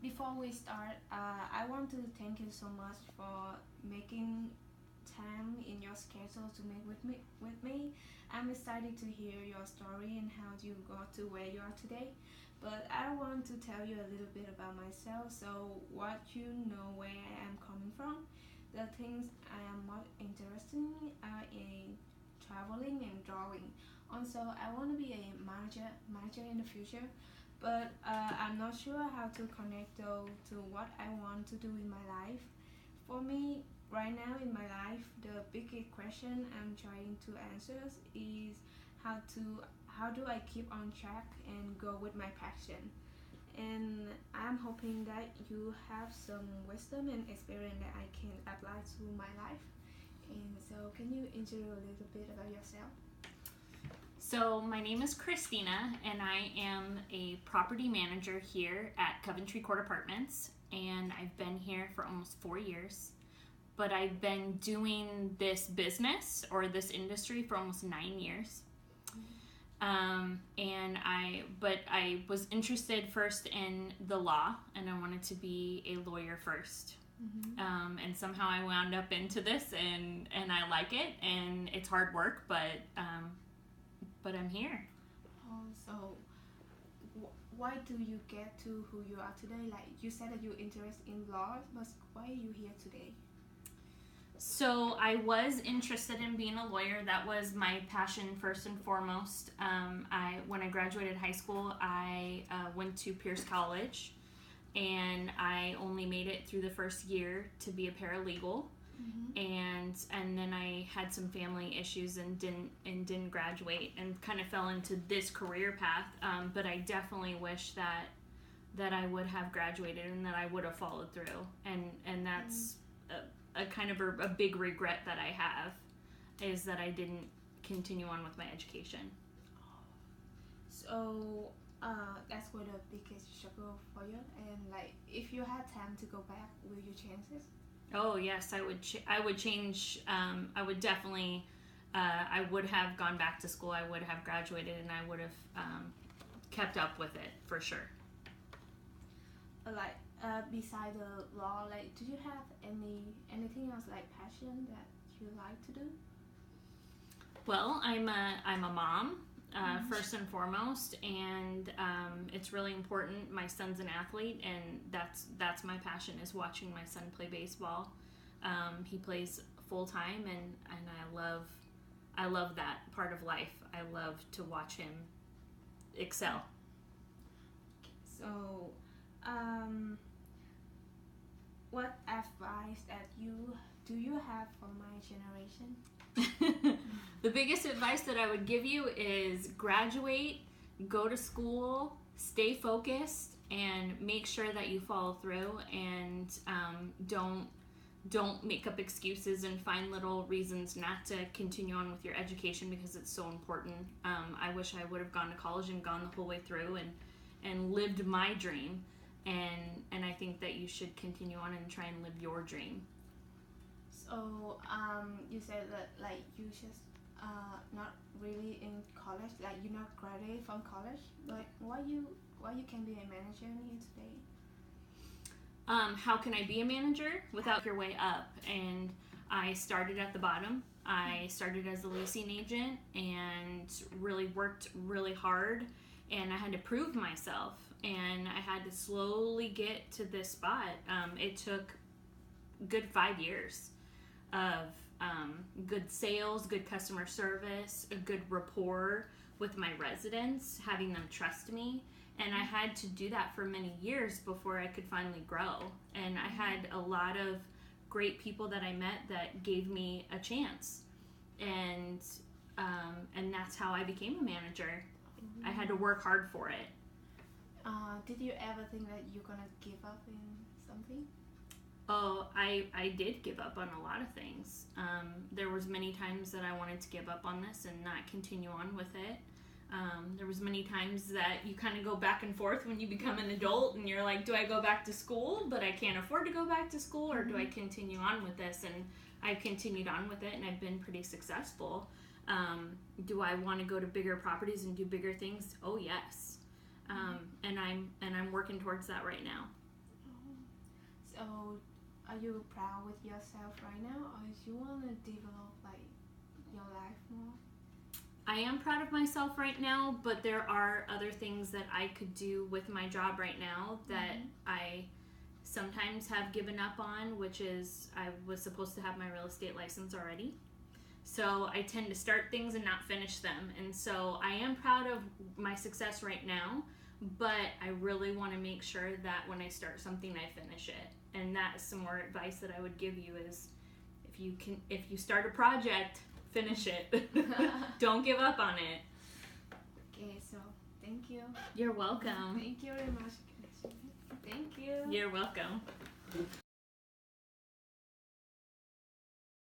Before we start, I want to thank you so much for making time in your schedule to meet with me. I'm excited to hear your story and how you got to where you are today. But I want to tell you a little bit about myself, so what you know where I am coming from. The things I am most interested in are in traveling and drawing. Also, I want to be a manager in the future, but I'm not sure how to connect though to what I want to do in my life. For me, right now in my life, the biggest question I'm trying to answer is how do I keep on track and go with my passion. And I'm hoping that you have some wisdom and experience that I can apply to my life. And so, can you introduce a little bit about yourself? So my name is Christina, and I am a property manager here at Coventry Court Apartments, and I've been here for almost 4 years. But I've been doing this business or this industry for almost 9 years. But I was interested first in the law, and I wanted to be a lawyer first. And somehow I wound up into this, and I like it, and it's hard work, but I'm here. Oh, so why do you get to who you are today? Like you said that you're interested in law, but why are you here today? So I was interested in being a lawyer. That was my passion first and foremost. When I graduated high school, I went to Pierce College, and I only made it through the first year to be a paralegal. And then I had some family issues and didn't graduate, and kind of fell into this career path. But I definitely wish that I would have graduated and that I would have followed through. And that's a kind of a big regret that I have, is that I didn't continue on with my education. So that's what the biggest struggle for you. And like, if you had time to go back, will you change this? Oh yes, I would. I would change. I would definitely. I would have gone back to school. I would have graduated, and I would have kept up with it for sure. Like beside the law, like, do you have anything else like passion that you like to do? Well, I'm a mom. First and foremost, and it's really important. My son's an athlete, and that's my passion, is watching my son play baseball. He plays full time, and I love that part of life. I love to watch him excel. So, what advice that do you have for my generation? The biggest advice that I would give you is graduate, go to school, stay focused, and make sure that you follow through, and don't make up excuses and find little reasons not to continue on with your education, because it's so important. I wish I would have gone to college and gone the whole way through and lived my dream, and I think that you should continue on and try and live your dream. So, you said that like you just not really in college, like you're not graduated from college. Like, why you can be a manager here today? How can I be a manager without your way up? And I started at the bottom. I started as a leasing agent and really worked really hard, and I had to prove myself, and I had to slowly get to this spot. It took a good 5 years of good sales, good customer service, a good rapport with my residents, having them trust me. And I had to do that for many years before I could finally grow. And I had a lot of great people that I met that gave me a chance. And that's how I became a manager. I had to work hard for it. Did you ever think that you're gonna give up in something? Oh, I did give up on a lot of things. There was many times that I wanted to give up on this and not continue on with it. There was many times that you kind of go back and forth when you become an adult, and you're like, do I go back to school, but I can't afford to go back to school, or do I continue on with this? And I've continued on with it, and I've been pretty successful. Do I want to go to bigger properties and do bigger things? Oh yes. And I'm working towards that right now. So, are you proud with yourself right now, or do you want to develop like your life more? I am proud of myself right now, but there are other things that I could do with my job right now that I sometimes have given up on, which is I was supposed to have my real estate license already. So I tend to start things and not finish them. And so I am proud of my success right now, but I really want to make sure that when I start something, I finish it. And that is some more advice that I would give you is if you start a project, finish it. Don't give up on it. Okay, so thank you. You're welcome. Thank you very much. Thank you. You're welcome.